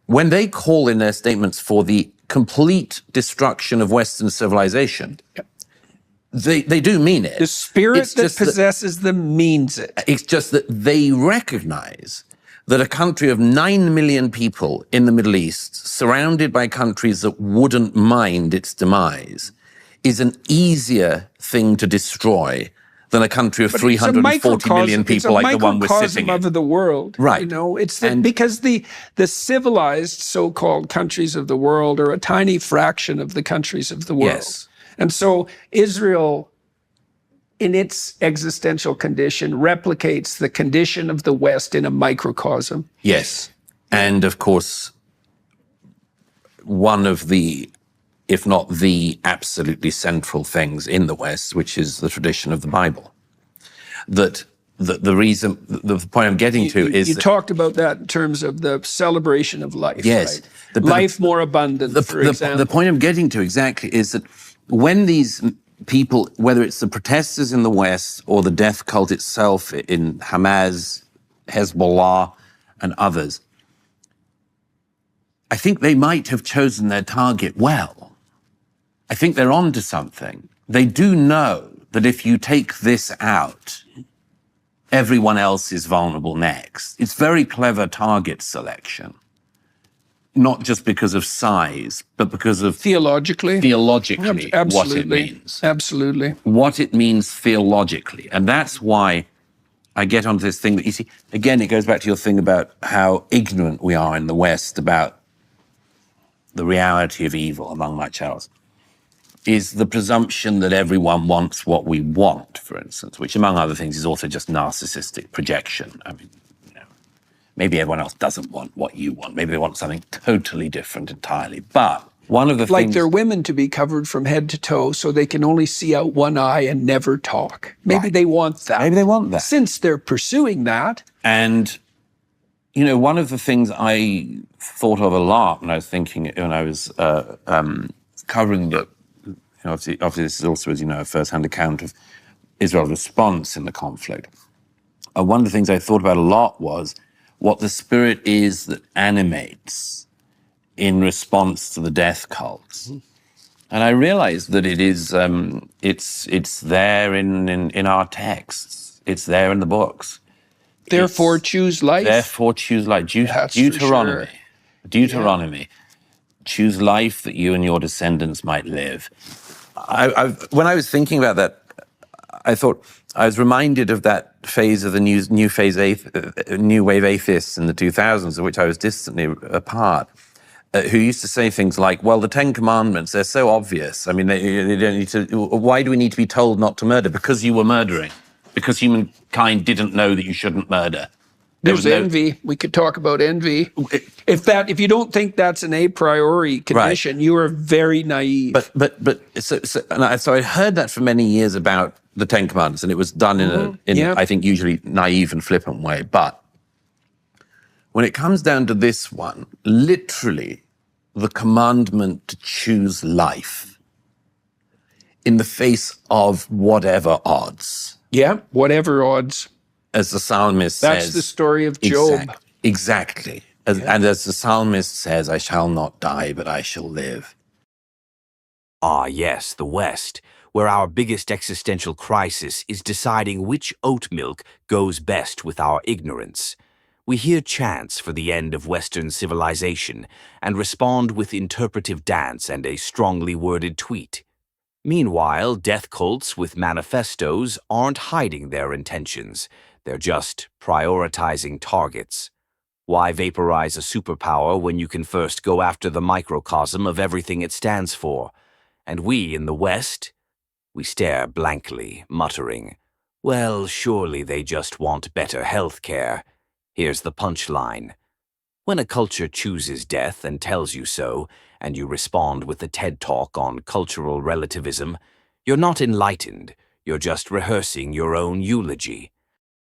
when they call in their statements for the complete destruction of Western civilization, they do mean it. The spirit that possesses them means it. It's just that they recognize that a country of 9 million people in the Middle East, surrounded by countries that wouldn't mind its demise, is an easier thing to destroy than a country of 340 million people like the one we're sitting in. It's a microcosm of the world. Right. You know, it's because the civilized so-called countries of the world are a tiny fraction of the countries of the world. Yes. And so Israel, in its existential condition, replicates the condition of the West in a microcosm. Yes. And of course, one of the, if not the absolutely central things in the West, which is the tradition of the Bible. That the reason, the point I'm getting to is... You talked about that in terms of the celebration of life. Yes. Right? Life more abundant, for example. The point I'm getting to exactly is that when these people, whether it's the protesters in the West or the death cult itself in Hamas, Hezbollah, and others, I think they might have chosen their target well. I think they're onto something. They do know that if you take this out, everyone else is vulnerable next. It's very clever target selection. Not just because of size, but because of... Theologically, what it means. Absolutely. What it means theologically. And that's why I get onto this thing that, you see, again, it goes back to your thing about how ignorant we are in the West about the reality of evil, among much else, is the presumption that everyone wants what we want, for instance, which, among other things, is also just narcissistic projection. I mean, maybe everyone else doesn't want what you want. Maybe they want something totally different entirely. But one of the things... Like their women to be covered from head to toe so they can only see out one eye and never talk. Maybe they want that. Maybe they want that. Since they're pursuing that. And, you know, one of the things I thought of a lot when I was thinking, when I was covering the... You know, obviously this is also, as you know, a first-hand account of Israel's response in the conflict. One of the things I thought about a lot was what the spirit is that animates in response to the death cults. And I realized that it is, it's there in our texts. It's there in the books. Therefore choose life. Therefore choose life. Deuteronomy. Sure. Deuteronomy. Yeah. Choose life that you and your descendants might live. When I was thinking about that, I thought, I was reminded of that phase of the new wave atheists in the 2000s, of which I was distantly a who used to say things like, well, the Ten Commandments, they're so obvious. I mean, they don't need to, why do we need to be told not to murder? Because you were murdering. Because humankind didn't know that you shouldn't murder. There's envy. We could talk about envy. If you don't think that's an a priori condition, right, you are very naive. So I heard that for many years about the Ten Commandments, and it was done in I think, usually naive and flippant way. But when it comes down to this one, literally the commandment to choose life in the face of whatever odds. Yeah, whatever odds. As the psalmist says. That's the story of Job. Exactly. And as the psalmist says, I shall not die, but I shall live. Ah, yes, the West, where our biggest existential crisis is deciding which oat milk goes best with our ignorance. We hear chants for the end of Western civilization and respond with interpretive dance and a strongly worded tweet. Meanwhile, death cults with manifestos aren't hiding their intentions. They're just prioritizing targets. Why vaporize a superpower when you can first go after the microcosm of everything it stands for? And we in the West, we stare blankly, muttering, well, surely they just want better health care. Here's the punchline. When a culture chooses death and tells you so, and you respond with a TED Talk on cultural relativism, you're not enlightened, you're just rehearsing your own eulogy.